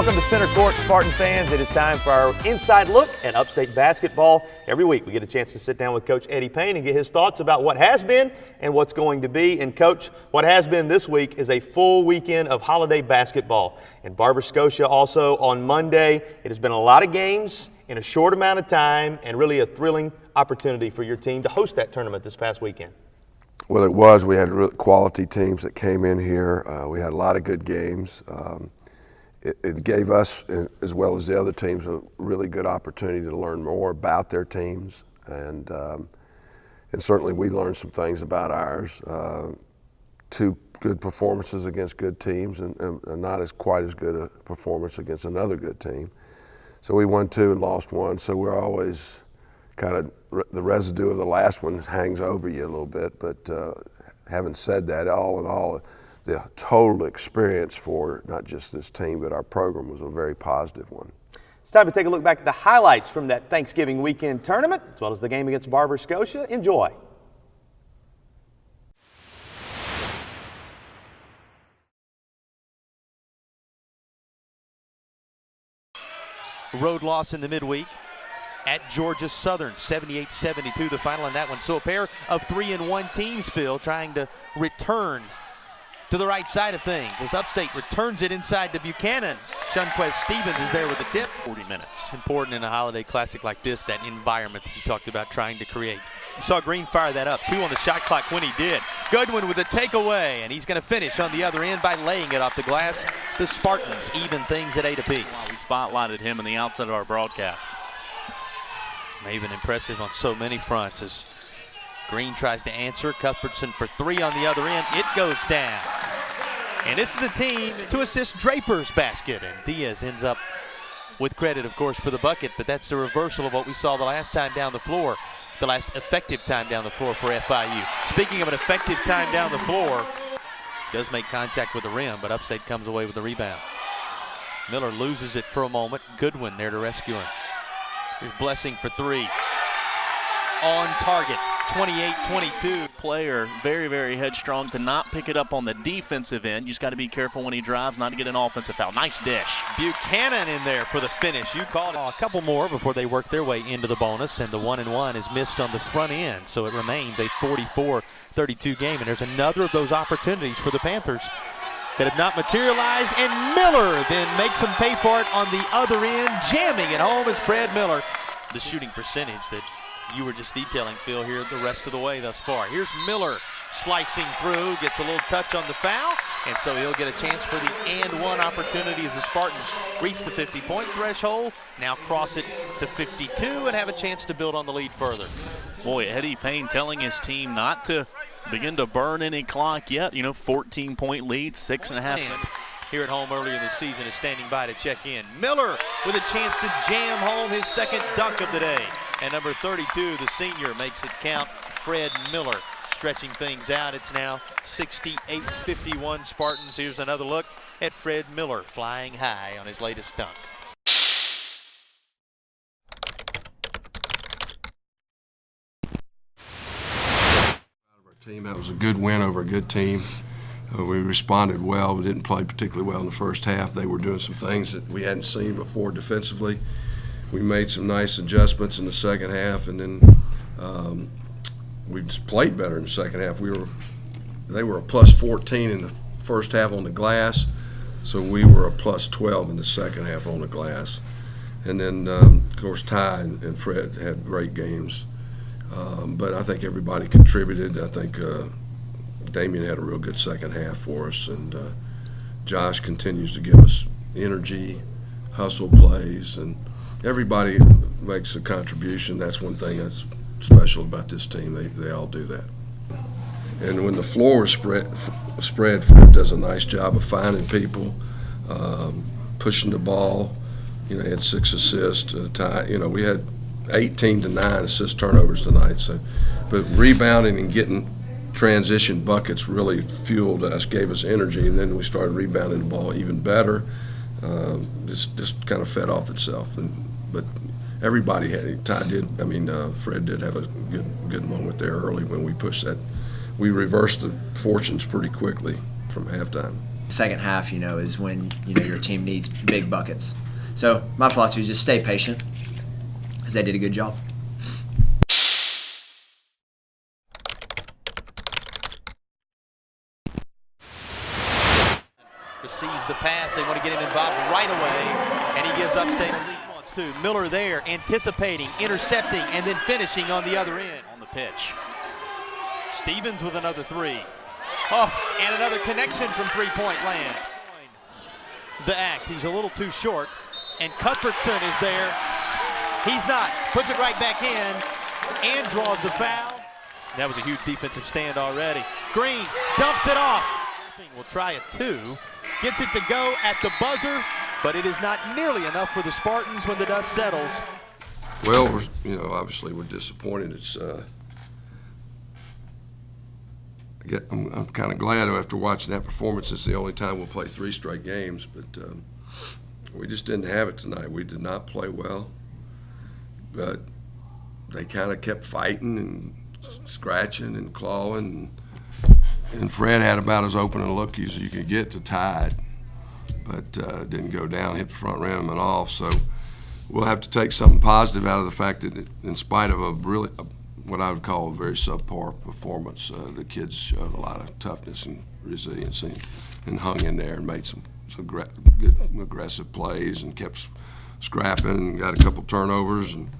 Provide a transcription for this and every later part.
Welcome to Center Court, Spartan fans. It is time for our inside look at Upstate basketball. Every week we get a chance to sit down with Coach Eddie Payne and get his thoughts about what has been and what's going to be. And Coach, what has been this week is a full weekend of holiday basketball. In Barber Scotia also on Monday, it has been a lot of games in a short amount of time and really a thrilling opportunity for your team to host that tournament this past weekend. Well, it was. We had really quality teams that came in here. We had a lot of good games. It gave us, as well as the other teams, a really good opportunity to learn more about their teams, and certainly we learned some things about ours. Two good performances against good teams, and not as quite as good a performance against another good team. So we won two and lost one. So we're always kind of the residue of the last one hangs over you a little bit. But having said that, all in all, the total experience for not just this team but our program was a very positive one. It's time to take a look back at the highlights from that Thanksgiving weekend tournament, as well as the game against Barber Scotia. Enjoy. Road loss in the midweek at Georgia Southern, 78-72 the final in that one. So a pair of 3-1 teams, Phil, trying to return to the right side of things as Upstate returns it inside to Buchanan. Shunquez Stevens is there with the tip. 40 minutes. Important in a holiday classic like this, that environment that you talked about trying to create. You saw Green fire that up. 2 on the shot clock when he did. Goodwin with a takeaway, and he's going to finish on the other end by laying it off the glass. The Spartans even things at 8 apiece. We spotlighted him in the outset of our broadcast. May have been impressive on so many fronts as Green tries to answer. Cuthbertson for 3 on the other end. It goes down. And this is a team to assist Draper's basket. And Diaz ends up with credit, of course, for the bucket. But that's the reversal of what we saw the last time down the floor. The last effective time down the floor for FIU. Speaking of an effective time down the floor, does make contact with the rim, but Upstate comes away with the rebound. Miller loses it for a moment. Goodwin there to rescue him. Here's Blessing for 3. On target, 28-22. Player very, very headstrong to not pick it up on the defensive end. You just got to be careful when he drives not to get an offensive foul. Nice dish. Buchanan in there for the finish. You called a couple more before they work their way into the bonus, and the 1-and-1 is missed on the front end, so it remains a 44-32 game. And there's another of those opportunities for the Panthers that have not materialized, and Miller then makes them pay for it on the other end. Jamming it home is Fred Miller. The shooting percentage that you were just detailing, Phil, here the rest of the way thus far. Here's Miller slicing through, gets a little touch on the foul, and so he'll get a chance for the and-one opportunity as the Spartans reach the 50-point threshold, now cross it to 52 and have a chance to build on the lead further. Boy, Eddie Payne telling his team not to begin to burn any clock yet. 14-point lead, 6.5. Here at home earlier in the season is standing by to check in. Miller with a chance to jam home his second dunk of the day. And number 32, the senior, makes it count. Fred Miller stretching things out. It's now 68-51 Spartans. Here's another look at Fred Miller flying high on his latest dunk. Our team, that was a good win over a good team. We responded well. We didn't play particularly well in the first half. They were doing some things that we hadn't seen before defensively. We made some nice adjustments in the second half, and then we just played better in the second half. They were a plus 14 in the first half on the glass, so we were a plus 12 in the second half on the glass. And then, of course, Ty and Fred had great games. But I think everybody contributed. I think Damien had a real good second half for us, and Josh continues to give us energy, hustle plays, and everybody makes a contribution. That's one thing that's special about this team. They all do that. And when the floor is spread, Fred does a nice job of finding people, pushing the ball. He had 6 assists. We had 18 to 9 assist turnovers tonight. So, but rebounding and getting transition buckets really fueled us, gave us energy, and then we started rebounding the ball even better. Just kind of fed off itself. But everybody had. Fred did have a good moment there early when we pushed that. We reversed the fortunes pretty quickly from halftime. Second half, is when, your team needs big buckets. So my philosophy is just stay patient because they did a good job. Receives the pass. They want to get him involved right away, and he gives Upstate a lead. Wants to. Miller there, anticipating, intercepting, and then finishing on the other end. On the pitch. Stevens with another three. Oh, and another connection from three-point land. The act, he's a little too short, and Cuthbertson is there. He's not. Puts it right back in and draws the foul. That was a huge defensive stand already. Green dumps it off. Will try it too. Gets it to go at the buzzer, but it is not nearly enough for the Spartans when the dust settles. Well, obviously we're disappointed. It's I'm kind of glad after watching that performance. It's the only time we'll play 3 straight games, but we just didn't have it tonight. We did not play well, but they kind of kept fighting and scratching and clawing. And Fred had about as open a look as you could get to tie it, but didn't go down, hit the front rim and off. So we'll have to take something positive out of the fact that in spite of what I would call a very subpar performance, the kids showed a lot of toughness and resiliency and hung in there and made some good aggressive plays and kept scrapping and got a couple turnovers and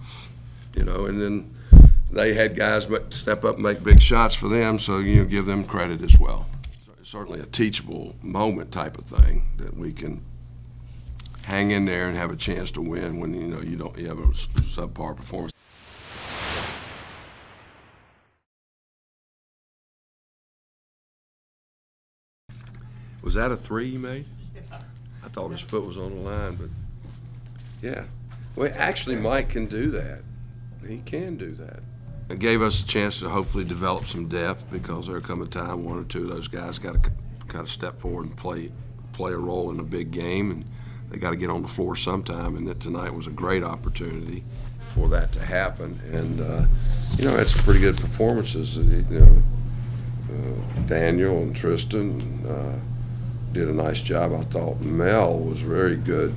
then they had guys but step up and make big shots for them, so give them credit as well. It's certainly a teachable moment type of thing that we can hang in there and have a chance to win when you have a subpar performance. Was that a 3 you made? I thought his foot was on the line, but yeah. Well, actually, Mike can do that. He can do that. It gave us a chance to hopefully develop some depth because there'll come a time 1 or 2 of those guys got to kind of step forward and play a role in a big game, and they got to get on the floor sometime. And that tonight was a great opportunity for that to happen. And had some pretty good performances. Daniel and Tristan did a nice job. I thought Mel was very good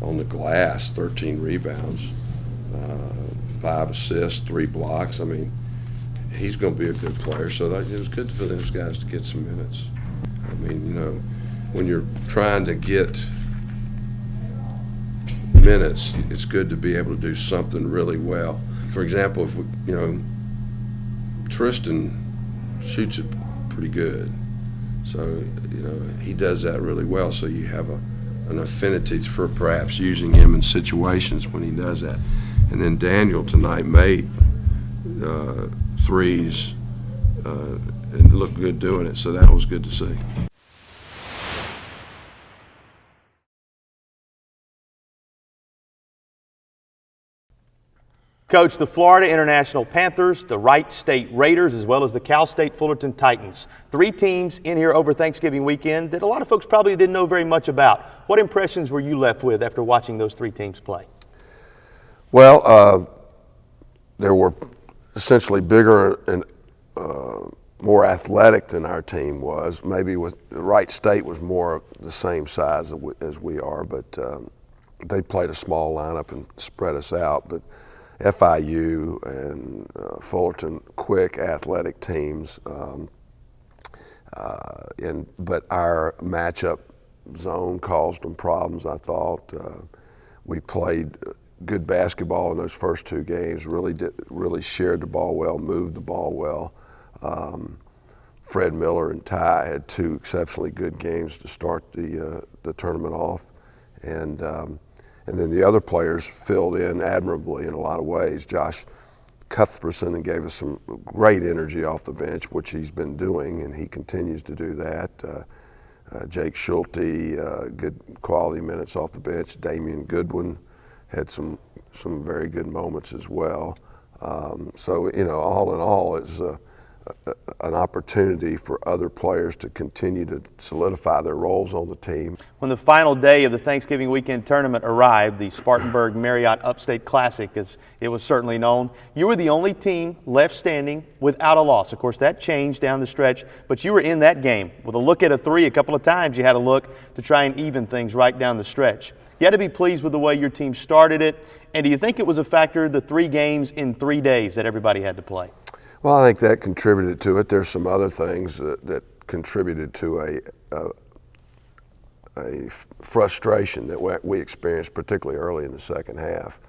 on the glass, 13 rebounds. 5 assists, 3 blocks. I mean, he's going to be a good player. So it was good for those guys to get some minutes. I mean, when you're trying to get minutes, it's good to be able to do something really well. For example, if Tristan shoots it pretty good. So, he does that really well. So you have an affinity for perhaps using him in situations when he does that. And then Daniel tonight made threes and looked good doing it, so that was good to see. Coach, the Florida International Panthers, the Wright State Raiders, as well as the Cal State Fullerton Titans. 3 teams in here over Thanksgiving weekend that a lot of folks probably didn't know very much about. What impressions were you left with after watching those 3 teams play? Well, they were essentially bigger and more athletic than our team was. Maybe Wright State was more the same size as we are, but they played a small lineup and spread us out. But FIU and Fullerton, quick athletic teams, but our matchup zone caused them problems, I thought. We played good basketball in those first 2 games, really shared the ball well, moved the ball well. Fred Miller and Ty had 2 exceptionally good games to start the tournament off. And then the other players filled in admirably in a lot of ways. Josh Cuthbertson gave us some great energy off the bench, which he's been doing, and he continues to do that. Jake Schulte, good quality minutes off the bench. Damian Goodwin had some very good moments as well. So, all in all, it's a an opportunity for other players to continue to solidify their roles on the team. When the final day of the Thanksgiving weekend tournament arrived, the Spartanburg Marriott Upstate Classic, as it was certainly known, you were the only team left standing without a loss. Of course, that changed down the stretch, but you were in that game. With a look at a three, a couple of times you had a look to try and even things right down the stretch. You had to be pleased with the way your team started it, and do you think it was a factor, the 3 games in 3 days that everybody had to play? Well, I think that contributed to it. There's some other things that contributed to a frustration that we experienced, particularly early in the second half.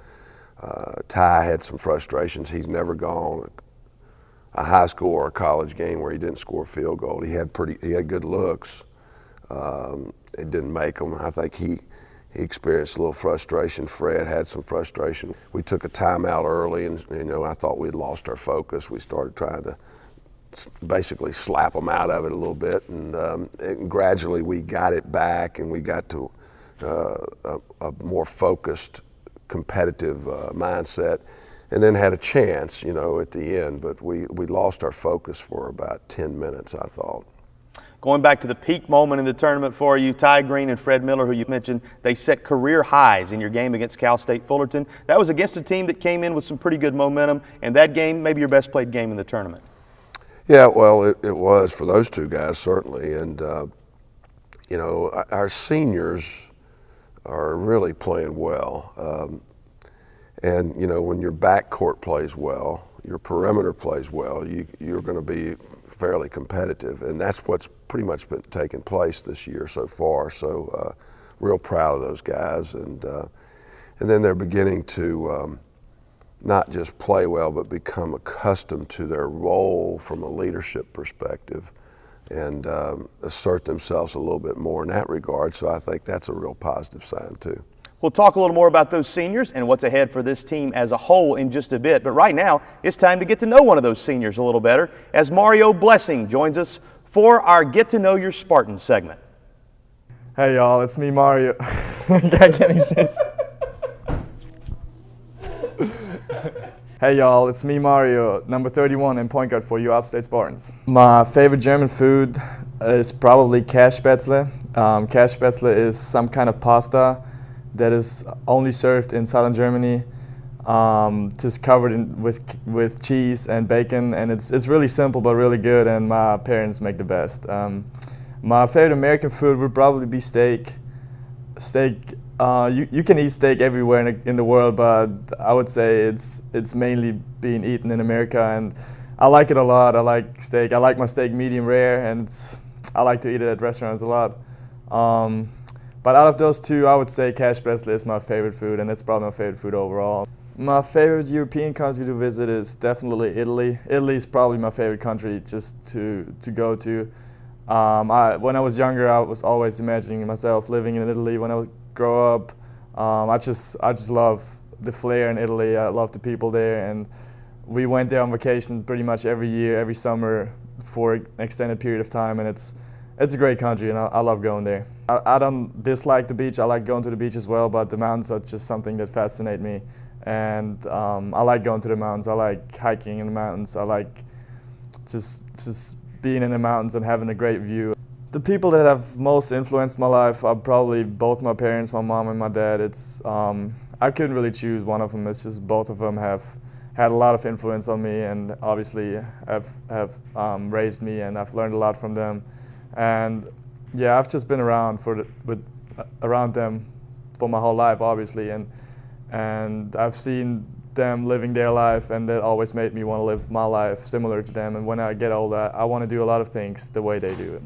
Ty had some frustrations. He's never gone a high school or a college game where he didn't score a field goal. He had good looks. It didn't make them. I think he experienced a little frustration. Fred had some frustration. We took a timeout early, and I thought we'd lost our focus. We started trying to basically slap them out of it a little bit, and gradually we got it back, and we got to a more focused, competitive mindset, and then had a chance, at the end. But we lost our focus for about 10 minutes, I thought. Going back to the peak moment in the tournament for you, Ty Green and Fred Miller, who you mentioned, they set career highs in your game against Cal State Fullerton. That was against a team that came in with some pretty good momentum, and that game, maybe your best played game in the tournament. Yeah, well, it was for those two guys, certainly. And, our seniors are really playing well. And, when your backcourt plays well, your perimeter plays well, you're going to be fairly competitive, and that's what's pretty much been taking place this year so far. So, real proud of those guys, and then they're beginning to not just play well, but become accustomed to their role from a leadership perspective, and assert themselves a little bit more in that regard. So I think that's a real positive sign too. We'll talk a little more about those seniors and what's ahead for this team as a whole in just a bit. But right now, it's time to get to know one of those seniors a little better as Mario Blessing joins us for our Get to Know Your Spartans segment. Hey y'all, it's me, Mario. Can't even say this. Hey y'all, it's me, Mario, number 31 and point guard for you Upstate Spartans. My favorite German food is probably Kässpätzle. Kässpätzle is some kind of pasta that is only served in southern Germany, just covered with cheese and bacon, and it's really simple but really good, and my parents make the best. My favorite American food would probably be steak. You can eat steak everywhere in the world, but I would say it's mainly being eaten in America, and I like it a lot. I like steak. I like my steak medium rare, and I like to eat it at restaurants a lot. But out of those two, I would say Kässpätzle is my favorite food, and it's probably my favorite food overall. My favorite European country to visit is definitely Italy. Italy is probably my favorite country just to go to. When I was younger, I was always imagining myself living in Italy when I would grow up. I just love the flair in Italy. I love the people there, and we went there on vacation pretty much every year, every summer for an extended period of time, and it's a great country, and I love going there. I don't dislike the beach. I like going to the beach as well, but the mountains are just something that fascinate me. And I like going to the mountains. I like hiking in the mountains. I like just being in the mountains and having a great view. The people that have most influenced my life are probably both my parents, my mom and my dad. I couldn't really choose one of them. It's just both of them have had a lot of influence on me, and obviously have raised me, and I've learned a lot from them. And yeah, I've just been around around them for my whole life, obviously, and I've seen them living their life, and that always made me want to live my life similar to them. And when I get older, I want to do a lot of things the way they do it.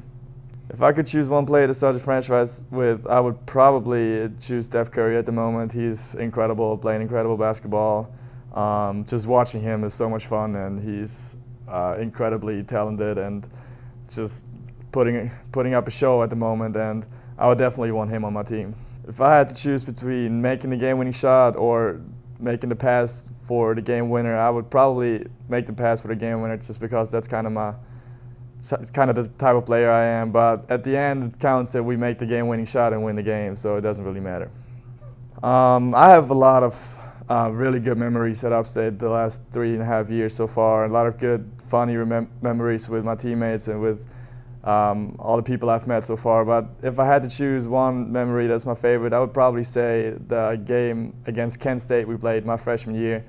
If I could choose one player to start a franchise with, I would probably choose Steph Curry at the moment. He's incredible, playing incredible basketball. Just watching him is so much fun, and he's incredibly talented and just putting up a show at the moment, and I would definitely want him on my team. If I had to choose between making the game-winning shot or making the pass for the game winner, I would probably make the pass for the game winner, just because that's kind of the type of player I am. But at the end, it counts that we make the game-winning shot and win the game, so it doesn't really matter. I have a lot of really good memories at Upstate the last 3.5 years so far. A lot of good, funny memories with my teammates and with all the people I've met so far. But if I had to choose one memory that's my favorite, I would probably say the game against Kent State we played my freshman year.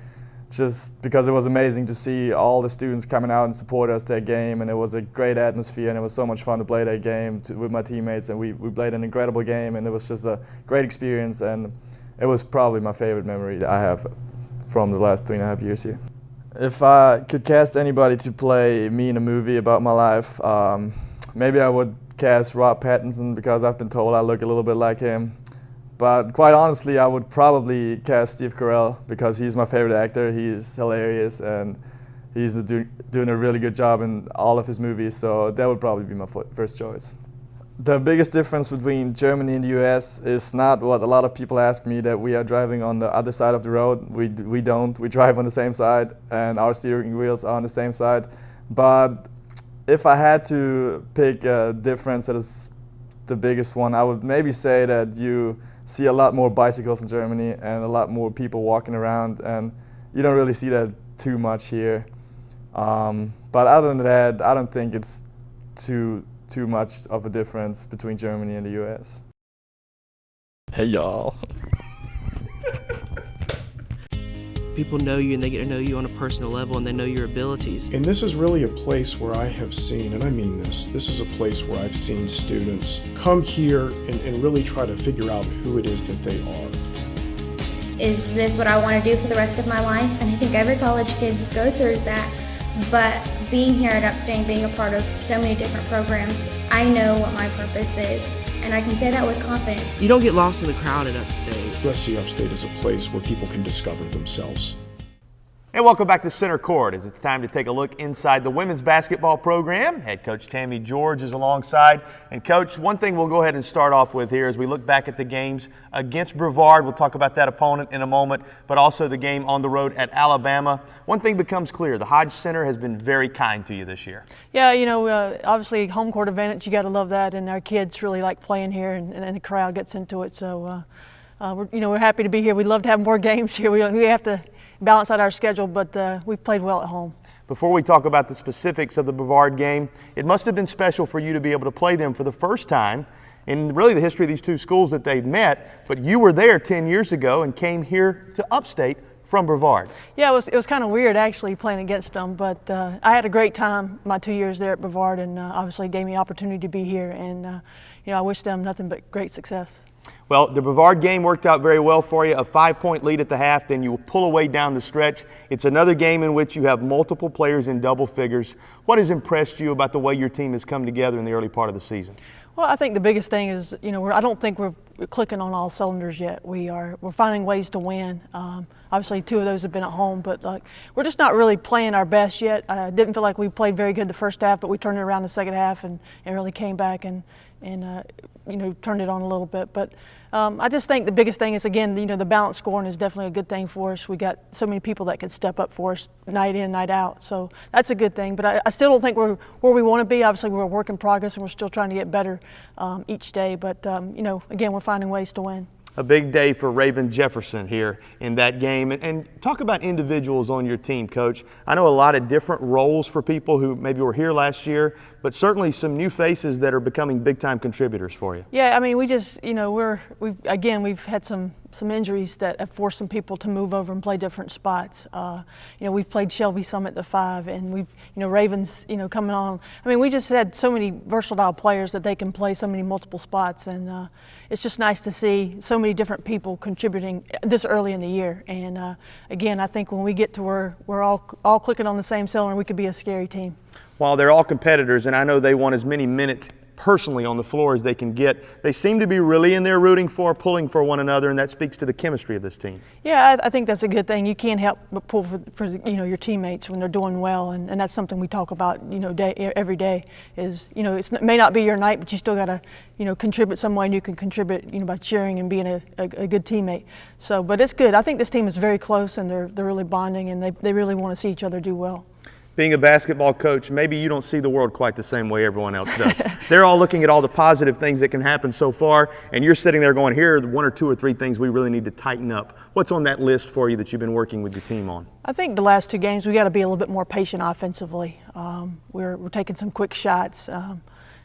Just because it was amazing to see all the students coming out and support us that game, and it was a great atmosphere, and it was so much fun to play that game with my teammates, and we played an incredible game, and it was just a great experience, and it was probably my favorite memory that I have from the last 3.5 years here. If I could cast anybody to play me in a movie about my life, maybe I would cast Rob Pattinson, because I've been told I look a little bit like him. But quite honestly, I would probably cast Steve Carell, because he's my favorite actor. He's hilarious, and he's doing a really good job in all of his movies, so that would probably be my first choice. The biggest difference between Germany and the US is not what a lot of people ask me, that we are driving on the other side of the road. We don't. We drive on the same side, and our steering wheels are on the same side. But if I had to pick a difference that is the biggest one, I would maybe say that you see a lot more bicycles in Germany and a lot more people walking around, and you don't really see that too much here. But other than that, I don't think it's too much of a difference between Germany and the US. Hey y'all. People know you and they get to know you on a personal level, and they know your abilities. And this is really a place where I have seen, and I mean this is a place where I've seen students come here and really try to figure out who it is that they are. Is this what I want to do for the rest of my life? And I think every college kid goes through that. But being here at Upstate, being a part of so many different programs, I know what my purpose is. And I can say that with confidence. You don't get lost in the crowd at Upstate. USC Upstate is a place where people can discover themselves. And welcome back to Center Court, as it's time to take a look inside the women's basketball program. Head coach Tammy George is alongside. And coach, one thing we'll go ahead and start off with here as we look back at the games against Brevard. We'll talk about that opponent in a moment, but also the game on the road at Alabama. One thing becomes clear: the Hodge Center has been very kind to you this year. Yeah, obviously home court advantage, you got to love that, and our kids really like playing here, and the crowd gets into it. So we're happy to be here. We'd love to have more games here. We have to balance out our schedule, but we've played well at home. Before we talk about the specifics of the Brevard game, it must have been special for you to be able to play them for the first time in really the history of these two schools that they've met, but you were there 10 years ago and came here to Upstate from Brevard. Yeah, it was kind of weird actually playing against them, but I had a great time my 2 years there at Brevard, and obviously gave me the opportunity to be here, and I wish them nothing but great success. Well, the Brevard game worked out very well for you. A 5-point lead at the half, then you pull away down the stretch. It's another game in which you have multiple players in double figures. What has impressed you about the way your team has come together in the early part of the season? Well, I think the biggest thing is, I don't think we're clicking on all cylinders yet. We're finding ways to win. Obviously, 2 of those have been at home, but we're just not really playing our best yet. I didn't feel like we played very good the first half, but we turned it around the second half and really came back and turned it on a little bit. But I just think the biggest thing is, again, the balanced scoring is definitely a good thing for us. We got so many people that could step up for us night in, night out. So that's a good thing. But I still don't think we're where we want to be. Obviously, we're a work in progress, and we're still trying to get better each day. But, again, we're finding ways to win. A big day for Raven Jefferson here in that game. And talk about individuals on your team, Coach. I know a lot of different roles for people who maybe were here last year, but certainly some new faces that are becoming big-time contributors for you. Yeah, I mean, we just, we've had some injuries that have forced some people to move over and play different spots. We've played Shelby some at the 5, and we've, Ravens, coming on. I mean, we just had so many versatile players that they can play so many multiple spots, and it's just nice to see so many different people contributing this early in the year. And again, I think when we get to where we're all clicking on the same cylinder, we could be a scary team. While they're all competitors, and I know they want as many minutes personally on the floor as they can get, they seem to be really in there rooting for, pulling for one another, and that speaks to the chemistry of this team. Yeah, I think that's a good thing. You can't help but pull for your teammates when they're doing well, and that's something we talk about every day. Is it may not be your night, but you still got to contribute some way, and you can contribute by cheering and being a good teammate. So, but it's good. I think this team is very close, and they're really bonding, and they really want to see each other do well. Being a basketball coach, maybe you don't see the world quite the same way everyone else does. They're all looking at all the positive things that can happen so far, and you're sitting there going, here are the 1 or 2 or 3 things we really need to tighten up. What's on that list for you that you've been working with your team on? I think the last 2 games we got to be a little bit more patient offensively. We're taking some quick shots.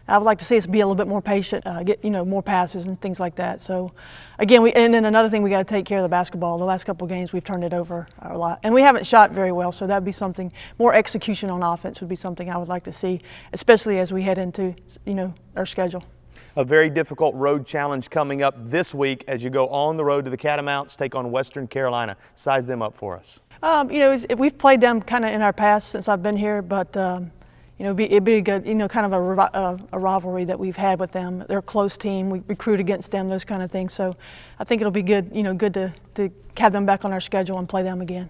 I would like to see us be a little bit more patient, get more passes and things like that. So, again, and then another thing, we got to take care of the basketball. The last couple of games we've turned it over a lot, and we haven't shot very well. So that'd be something. More execution on offense would be something I would like to see, especially as we head into our schedule. A very difficult road challenge coming up this week as you go on the road to the Catamounts, take on Western Carolina. Size them up for us. We've played them kind of in our past since I've been here, but. It'd be a good, kind of a rivalry that we've had with them. They're a close team. We recruit against them, those kind of things. So I think it'll be good, good to have them back on our schedule and play them again.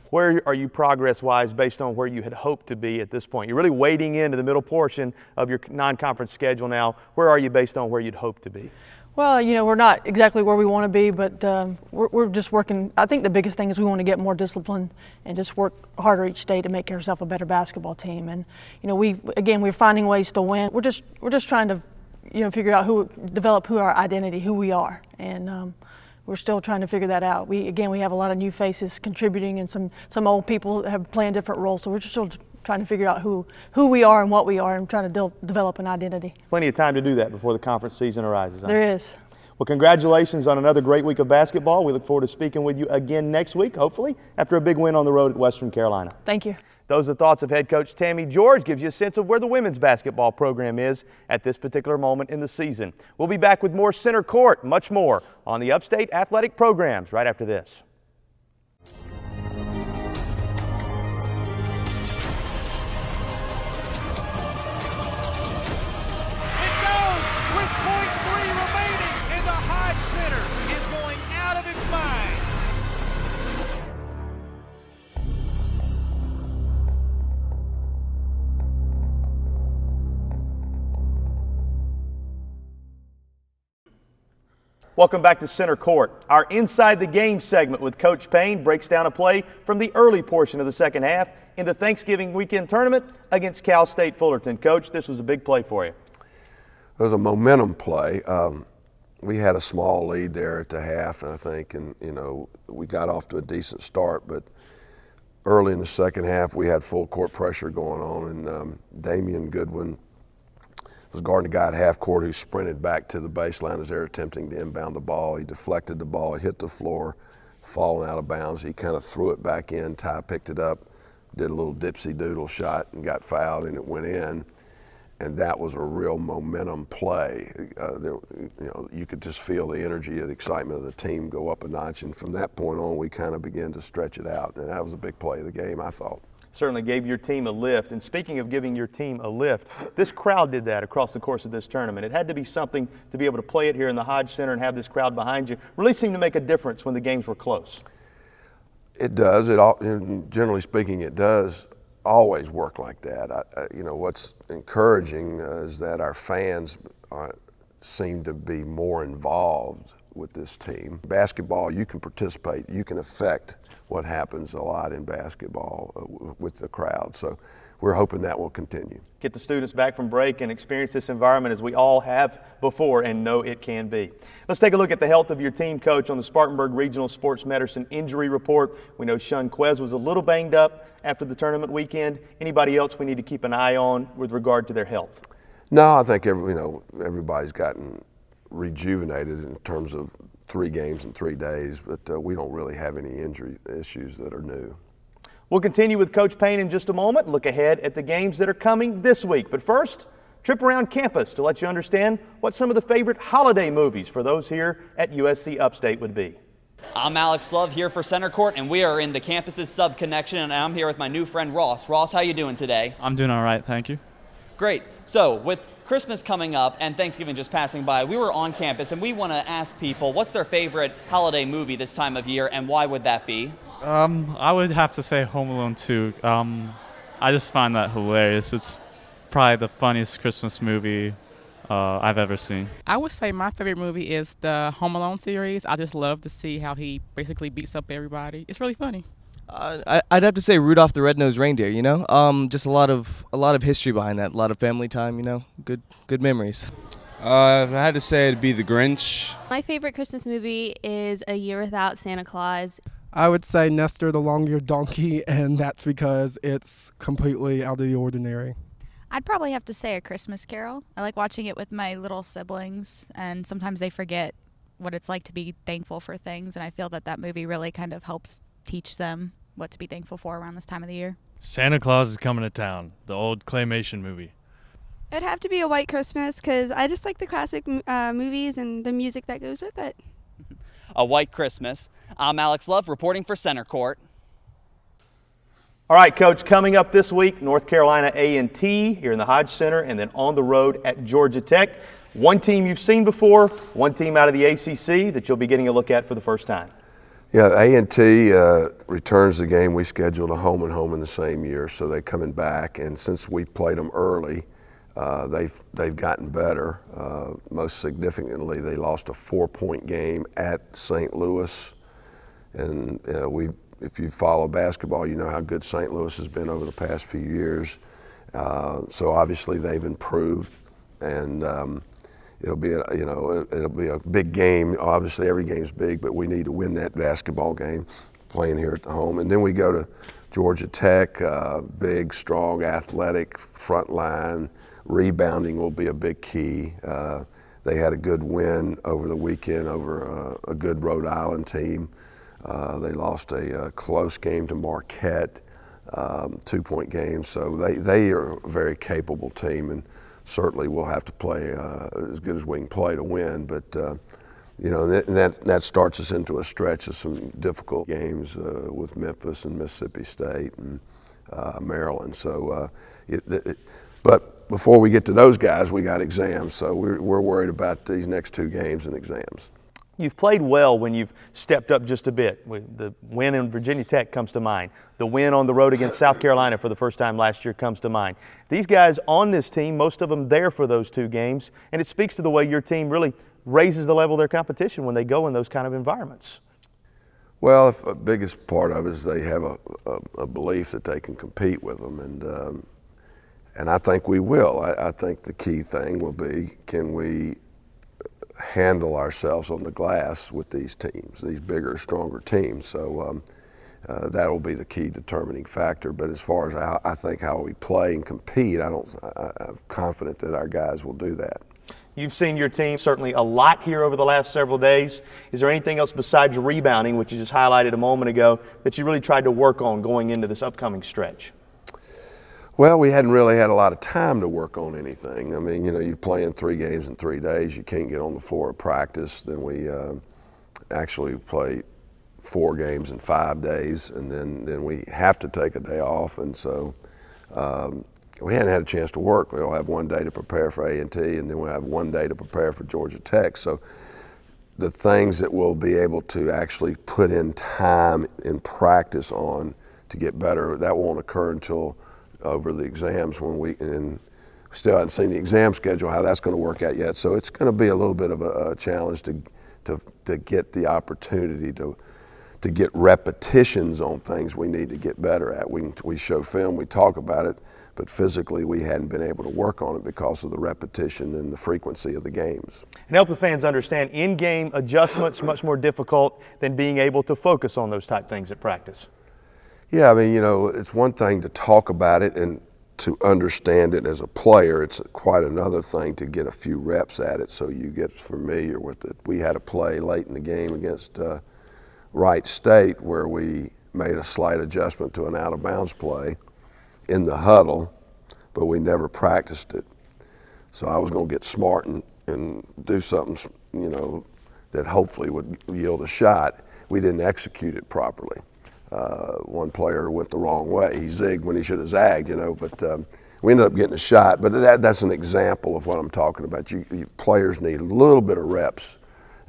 Where are you progress-wise based on where you had hoped to be at this point? You're really wading into the middle portion of your non-conference schedule now. Where are you based on where you'd hoped to be? Well, we're not exactly where we want to be, but we're just working. I think the biggest thing is we want to get more discipline and just work harder each day to make ourselves a better basketball team. And we're finding ways to win. We're just trying to figure out develop who our identity, who we are, and we're still trying to figure that out. We have a lot of new faces contributing, and some old people have playing different roles. So we're just still trying to figure out who we are and what we are, and trying to develop an identity. Plenty of time to do that before the conference season arises. There is. Well, congratulations on another great week of basketball. We look forward to speaking with you again next week, hopefully, after a big win on the road at Western Carolina. Thank you. Those are the thoughts of head coach Tammy George. Gives you a sense of where the women's basketball program is at this particular moment in the season. We'll be back with more Center Court, much more on the Upstate Athletic programs right after this. Welcome back to Center Court. Our Inside the Game segment with Coach Payne breaks down a play from the early portion of the second half in the Thanksgiving weekend tournament against Cal State Fullerton. Coach, this was a big play for you. It was a momentum play. We had a small lead there at the half, I think, and we got off to a decent start, but early in the second half we had full court pressure going on, and Damian Goodwin was guarding a guy at half court who sprinted back to the baseline as they were attempting to inbound the ball. He deflected the ball, it hit the floor, falling out of bounds. He kind of threw it back in. Ty picked it up, did a little dipsy doodle shot and got fouled, and it went in. And that was a real momentum play. You could just feel the energy of the excitement of the team go up a notch. And from that point on, we kind of began to stretch it out. And that was a big play of the game, I thought. Certainly gave your team a lift. And speaking of giving your team a lift, this crowd did that across the course of this tournament. It had to be something to be able to play it here in the Hodge Center and have this crowd behind you. Really seemed to make a difference when the games were close. It does. Generally speaking, it does always work like that. What's encouraging is that our fans seem to be more involved with this team. Basketball, you can participate, you can affect what happens a lot in basketball with the crowd. So we're hoping that will continue. Get the students back from break and experience this environment as we all have before and know it can be. Let's take a look at the health of your team, Coach, on the Spartanburg Regional Sports Medicine Injury Report. We know Shun Quez was a little banged up after the tournament weekend. Anybody else we need to keep an eye on with regard to their health? No, I think everybody's gotten rejuvenated in terms of 3 games in 3 days, but we don't really have any injury issues that are new. We'll continue with Coach Payne in just a moment, look ahead at the games that are coming this week. But first, trip around campus to let you understand what some of the favorite holiday movies for those here at USC Upstate would be. I'm Alex Love here for Center Court, and we are in the campus's sub-connection, and I'm here with my new friend Ross. Ross, how you doing today? I'm doing all right, thank you. Great. So with Christmas coming up and Thanksgiving just passing by, we were on campus, and we want to ask people what's their favorite holiday movie this time of year, and why would that be? I would have to say Home Alone 2. I just find that hilarious. It's probably the funniest Christmas movie I've ever seen. I would say my favorite movie is the Home Alone series. I just love to see how he basically beats up everybody. It's really funny. I'd have to say Rudolph the Red-Nosed Reindeer. You know, just a lot of history behind that. A lot of family time. You know, good memories. If I had to say, it'd be The Grinch. My favorite Christmas movie is A Year Without Santa Claus. I would say Nestor the Long-Eared Donkey, and that's because it's completely out of the ordinary. I'd probably have to say A Christmas Carol. I like watching it with my little siblings, and sometimes they forget what it's like to be thankful for things, and I feel that movie really kind of helps teach them what to be thankful for around this time of the year. Santa Claus is Coming to Town, the old claymation movie. It'd have to be A White Christmas because I just like the classic movies and the music that goes with it. A White Christmas. I'm Alex Love reporting for Center Court. All right, Coach, coming up this week, North Carolina A&T here in the Hodge Center, and then on the road at Georgia Tech. One team you've seen before, one team out of the ACC that you'll be getting a look at for the first time. Yeah, A&T returns the game we scheduled a home and home in the same year, so they're coming back. And since we played them early, they've gotten better. Most significantly, they lost a 4-point game at St. Louis, and if you follow basketball, you know how good St. Louis has been over the past few years. So obviously they've improved, and it'll be a big game. Obviously every game's big, but we need to win that basketball game playing here at the home. And then we go to Georgia Tech, big, strong, athletic front line. Rebounding will be a big key. They had a good win over the weekend over a good Rhode Island team. They lost a close game to Marquette, 2-point game. So they are a very capable team, and certainly we'll have to play as good as we can play to win. But you know, that starts us into a stretch of some difficult games with Memphis and Mississippi State and Maryland. So, but before we get to those guys, we got exams. So we're worried about these next 2 games and exams. You've played well when you've stepped up just a bit. The win in Virginia Tech comes to mind. The win on the road against South Carolina for the first time last year comes to mind. These guys on this team, most of them there for those 2 games, and it speaks to the way your team really raises the level of their competition when they go in those kind of environments. Well, the biggest part of it is they have a belief that they can compete with them, and I think we will. I think the key thing will be, can we handle ourselves on the glass with these teams, these bigger, stronger teams. So that will be the key determining factor. But as far as how we play and compete, I'm confident that our guys will do that. You've seen your team certainly a lot here over the last several days. Is there anything else besides rebounding, which you just highlighted a moment ago, that you really tried to work on going into this upcoming stretch? Well, we hadn't really had a lot of time to work on anything. I mean, you know, you're playing 3 games in 3 days. You can't get on the floor of practice. Then we actually play 4 games in 5 days, and then we have to take a day off. And so we hadn't had a chance to work. We'll have 1 day to prepare for A&T, and then we'll have 1 day to prepare for Georgia Tech. So the things that we'll be able to actually put in time in practice on to get better, that won't occur until over the exams, and we still haven't seen the exam schedule, how that's going to work out yet. So it's going to be a little bit of a challenge to get the opportunity to get repetitions on things we need to get better at. We show film, we talk about it, but physically we hadn't been able to work on it because of the repetition and the frequency of the games. And help the fans understand, in-game adjustments much more difficult than being able to focus on those type things at practice. Yeah, I mean, you know, it's one thing to talk about it and to understand it as a player. It's quite another thing to get a few reps at it so you get familiar with it. We had a play late in the game against Wright State where we made a slight adjustment to an out-of-bounds play in the huddle, but we never practiced it. So I was going to get smart and do something, you know, that hopefully would yield a shot. We didn't execute it properly. One player went the wrong way. He zigged when he should have zagged, you know, but we ended up getting a shot. But that's an example of what I'm talking about. Players need a little bit of reps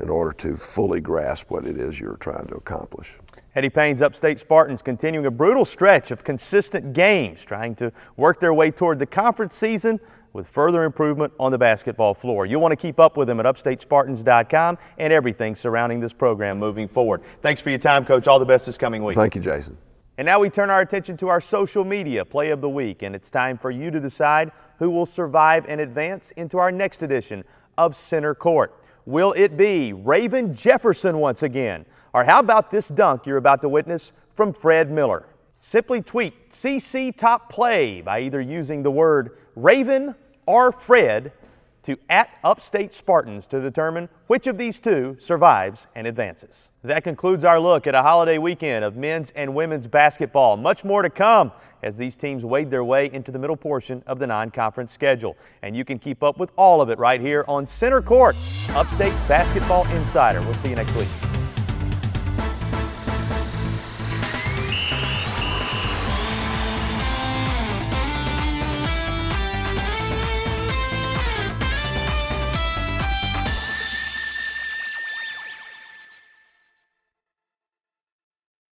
in order to fully grasp what it is you're trying to accomplish. Eddie Payne's Upstate Spartans continuing a brutal stretch of consistent games, trying to work their way toward the conference season with further improvement on the basketball floor. You'll want to keep up with them at upstatespartans.com and everything surrounding this program moving forward. Thanks for your time, Coach. All the best this coming week. Thank you, Jason. And now we turn our attention to our social media play of the week, and it's time for you to decide who will survive and advance into our next edition of Center Court. Will it be Raven Jefferson once again? Or how about this dunk you're about to witness from Fred Miller? Simply tweet CC Top Play by either using the word Raven or Fred to @Upstate Spartans to determine which of these two survives and advances. That concludes our look at a holiday weekend of men's and women's basketball. Much more to come as these teams wade their way into the middle portion of the non-conference schedule. And you can keep up with all of it right here on Center Court, Upstate Basketball Insider. We'll see you next week.